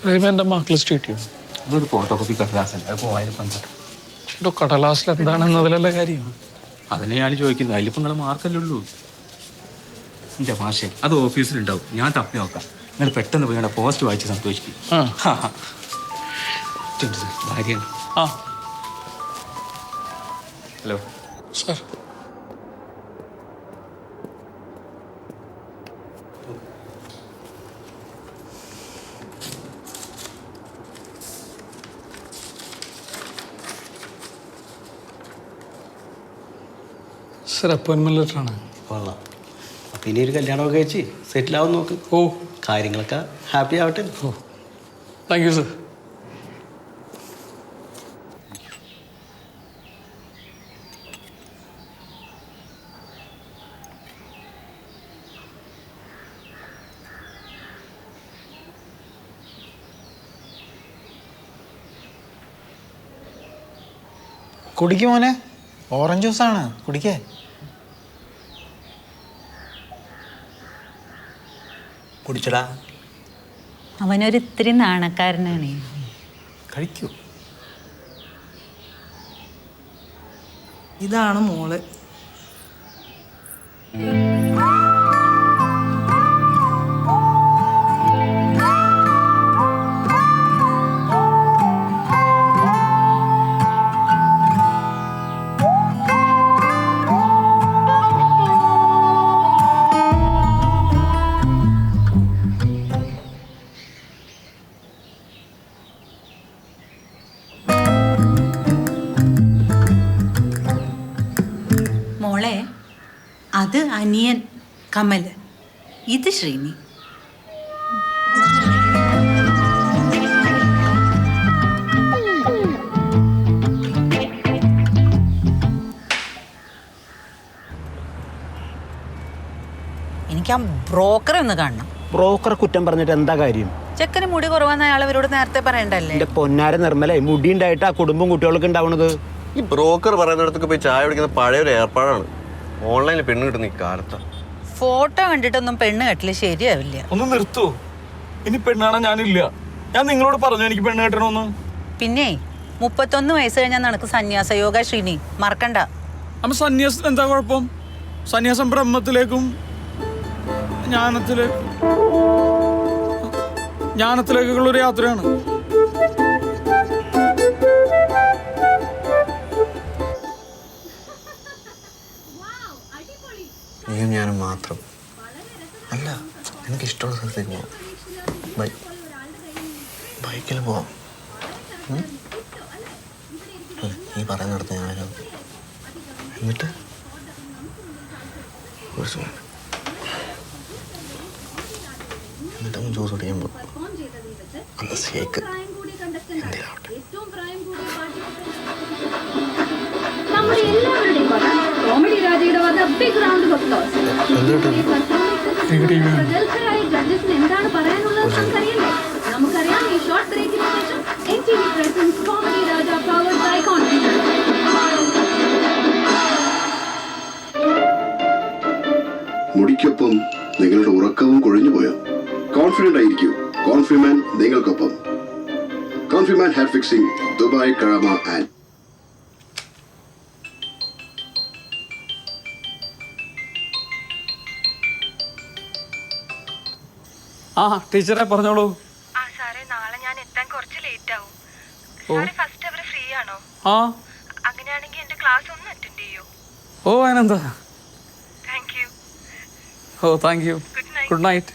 എൻ്റെ mark state ചെയ്യും. അതൊരു ഫോട്ടോ കോപ്പി കടലാസല്ല, അത് പോയാലും പഞ്ചായത്ത് കടലാസിൽ എന്താണെന്നതിലല്ല കാര്യം. അതിനെയാണ് ചോദിക്കുന്നത്. അതിലിപ്പോൾ നിങ്ങൾ മാർക്കല്ലേ ഉള്ളൂ. എൻ്റെ മാഷേ, അത് ഓഫീസിലുണ്ടാവും, ഞാൻ തപ്പി നോക്കാം. നിങ്ങൾ പെട്ടെന്ന് പോയി പോസ്റ്റ് വായിച്ച് സന്തോഷിക്കും. ഭാര്യയാണ്. ഹലോ സാർ, സാർ അപ്പോയിൻമെൻറ്റ് ലെറ്ററാണ്. കൊള്ളാം. അപ്പം ഇനി ഒരു കല്യാണമൊക്കെ കഴിച്ച് സെറ്റിലാവും നോക്ക്. ഓ, കാര്യങ്ങളൊക്കെ ഹാപ്പി ആവട്ടെ. ഓ, താങ്ക് യു സാർ. കുടിക്ക് മോനെ, ഓറഞ്ച് ജ്യൂസാണ്, കുടിക്കേ. കുടിച്ചടാ. അവനൊരിത്തിരി നാണക്കാരനാണ്. കഴിക്കൂ. ഇതാണ് മോള്. മോളെ, അത് അനിയൻ കമൽ, ഇത് ശ്രീനി. എനിക്ക് ആ ബ്രോക്കറെ ഒന്ന് കാണണം. ബ്രോക്കറെ കുറ്റം പറഞ്ഞിട്ട് എന്താ കാര്യം? ചെക്കന് മുടി കുറവാന്ന് അയാൾ അവരോട് നേരത്തെ പറയണ്ടല്ലേ? എൻ്റെ പൊന്നാര നിർമ്മലേ, മുടി ഉണ്ടായിട്ട് ആ കുടുംബം കുട്ടികൾക്ക് ഉണ്ടാവണത്. ഈ ബ്രോക്കർ പറയുന്നിടത്തൊക്കെ പോയി ചായ കുടിക്കുന്ന പഴയൊരു ഏർപ്പാടാണ്. ഓൺലൈനിൽ പെണ്ണ് കിട്ടുന്ന ഈ കാലത്ത് ഫോട്ടോ കണ്ടിട്ടൊന്നും പെണ്ണ് കെട്ടില്ല, ശരിയാവില്ല. ഒന്ന് നിർത്തൂ. ഇനി പെണ്ണാണോ? ഞാനില്ല. ഞാൻ നിങ്ങളോട് പറഞ്ഞു എനിക്ക് പെണ്ണ് കെട്ടണമെന്ന്. പിന്നെ 31 വയസ്സ് കഴിഞ്ഞാൽ നിനക്ക് സന്യാസ യോഗ, ശ്രീനി, മറക്കണ്ട. അമ്മ, സന്യാസത്തിന് എന്താ കുഴപ്പം? സന്യാസം ബ്രഹ്മത്തിലേക്കും ജ്ഞാനത്തിലേക്കുള്ളൊരു യാത്രയാണ്. നീയും ഞാനും മാത്രം അല്ല, എനിക്ക് ഇഷ്ടമുള്ള സ്ഥലത്തേക്ക് പോവാം. ബൈക്കിൽ പോവാം. നീ പറയുന്നിടത്ത് ഞാനും. എന്നിട്ട് എന്നിട്ടൊന്ന് ജ്യൂസ് കുടിക്കാൻ പോകും. അന്ന് ഷേക്ക് എന്തിനാവട്ടെ. നമ്മുടെ എല്ലാവരുടെയും വക കോമഡി രാജയുടെ വക ബിഗ് റൗണ്ട് ഓഫ് ടോസ്. പ്രഗത്ഭരായ ജഡ്ജസിന് എന്താണ് പറയാനുള്ളത് നമുക്കറിയണ്ടേ? നമുക്കറിയാം ഈ ഷോർട്ട് ബ്രേക്കിന് ശേഷം NTV presents comedy Raja powered by confidence. മുടിക്കൊപ്പം നിങ്ങളുടെ ഉറക്കവും കൊഴിഞ്ഞു പോയോ? കോൺഫിഡന്റ് ആയിരിക്കൂ. കോൺഫിമാൻ നിങ്ങൾക്കൊപ്പം. Confiman hair fixing, Dubai, Karama and ടീച്ചറെ പറഞ്ഞോളൂ. സാറേ, നാളെ ഞാൻ എത്താൻ കുറച്ച് ലേറ്റ് ആവും. സാറേ, ഫസ്റ്റ് അവർ ഫ്രീ ആണോ? അങ്ങനെയാണെങ്കിൽ എന്റെ ക്ലാസ് ഒന്ന് അറ്റൻഡ് ചെയ്യൂ. ഓ, അതിനെന്താ. Thank you. ഓ, താങ്ക് യു. Good night.